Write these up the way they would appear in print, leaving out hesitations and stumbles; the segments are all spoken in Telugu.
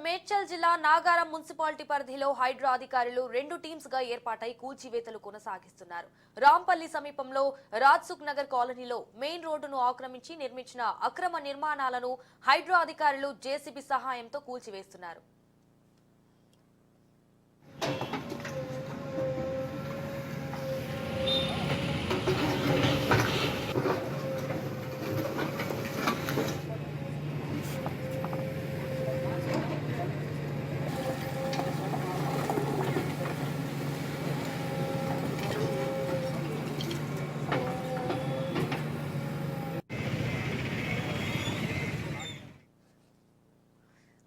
మేడ్చల్ జిల్లా నాగారం మున్సిపాలిటీ పరిధిలో హైడ్రా అధికారులు 2 టీమ్స్ గా ఏర్పాటై కూల్చివేతలు కొనసాగిస్తున్నారు. రాంపల్లి సమీపంలో రాజ్సుఖ్ నగర్ కాలనీలో మెయిన్ రోడ్డును ఆక్రమించి నిర్మించిన అక్రమ నిర్మాణాలను హైడ్రా అధికారులు జేసీబీ సహాయంతో కూల్చివేస్తున్నారు.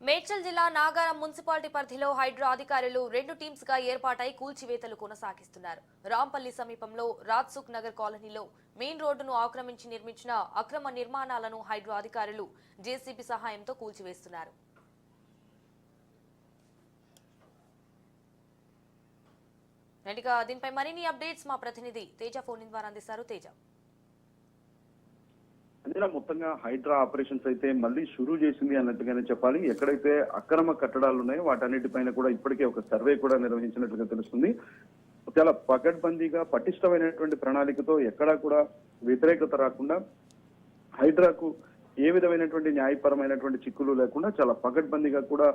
మేడ్చల్ జిల్లా నాగారం మున్సిపాలిటీ పరిధిలో హైడ్రా అధికారులు 2 టీమ్స్ గా ఏర్పాటై కూల్చివేతలు కొనసాగిస్తున్నారు. రాంపల్లి సమీపంలో రాజ్సుఖ్ నగర్ కాలనీలో మెయిన్ రోడ్డును ఆక్రమించి నిర్మించిన అక్రమ నిర్మాణాలను హైడ్రా అధికారులు జేసీబీ సహాయంతో కూల్చివేస్తున్నారు. దీనిపై మరిన్ని అప్డేట్స్ మా ప్రతినిధి తేజ ఫోన్ ద్వారా అందిస్తారు. తేజ, అందులో మొత్తంగా హైడ్రా ఆపరేషన్స్ అయితే మళ్ళీ షురూ చేసింది అన్నట్టుగానే చెప్పాలి. ఎక్కడైతే అక్రమ కట్టడాలు ఉన్నాయో వాటన్నిటిపైన కూడా ఇప్పటికే ఒక సర్వే కూడా నిర్వహించినట్లుగా తెలుస్తుంది. చాలా పకడ్బందీగా పటిష్టమైనటువంటి ప్రణాళికతో ఎక్కడా కూడా వ్యతిరేకత రాకుండా హైడ్రాకు ఏ విధమైనటువంటి న్యాయపరమైనటువంటి చిక్కులు లేకుండా చాలా పకడ్బందీగా కూడా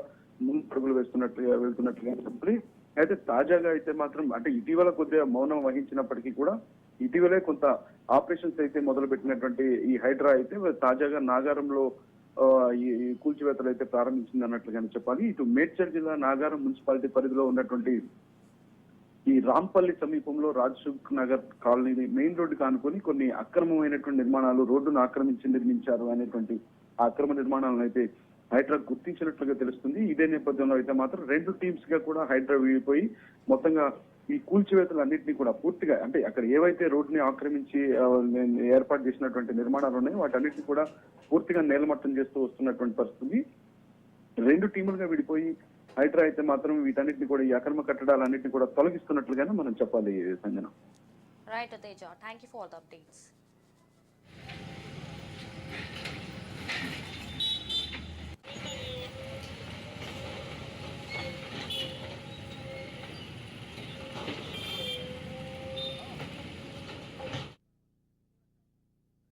ముందడుగులు వెళ్తున్నట్లుగా చెప్పాలి. అయితే తాజాగా అయితే మాత్రం అంటే ఇటీవల కొద్దిగా మౌనం వహించినప్పటికీ కూడా ఇటీవలే కొంత ఆపరేషన్స్ అయితే మొదలు పెట్టినటువంటి ఈ హైడ్రా అయితే తాజాగా నాగారంలో ఈ కూల్చివేతలు అయితే ప్రారంభించింది అన్నట్లుగానే చెప్పాలి. ఇటు మేడ్చల్ జిల్లా నాగారం మున్సిపాలిటీ పరిధిలో ఉన్నటువంటి ఈ రాంపల్లి సమీపంలో రాజ్సుఖ్ నగర్ కాలనీ మెయిన్ రోడ్డు కానుకొని కొన్ని అక్రమమైనటువంటి నిర్మాణాలు రోడ్డును ఆక్రమించి నిర్మించారు అనేటువంటి ఆ అక్రమ నిర్మాణాలను అయితే హైడ్రా గుర్తించినట్లుగా తెలుస్తుంది. ఇదే నేపథ్యంలో అయితే మాత్రం 2 టీమ్స్ గా కూడా హైడ్రా విడిపోయి మొత్తంగా ఈ కూల్చివేతలు అన్నింటినీ కూడా పూర్తిగా అంటే అక్కడ ఏవైతే రోడ్డుని ఆక్రమించి ఏర్పాటు చేసినటువంటి నిర్మాణాలు ఉన్నాయో వాటన్నిటిని కూడా పూర్తిగా నేలమట్టం చేస్తూ వస్తున్నటువంటి పరిస్థితి. 2 టీములుగా విడిపోయి హైడ్రా అయితే మాత్రం వీటన్నిటిని కూడా ఈ అక్రమ కట్టడాలన్నింటినీ కూడా తొలగిస్తున్నట్లుగానే మనం చెప్పాలి. Sanjana. Right Teja, thank you for the updates.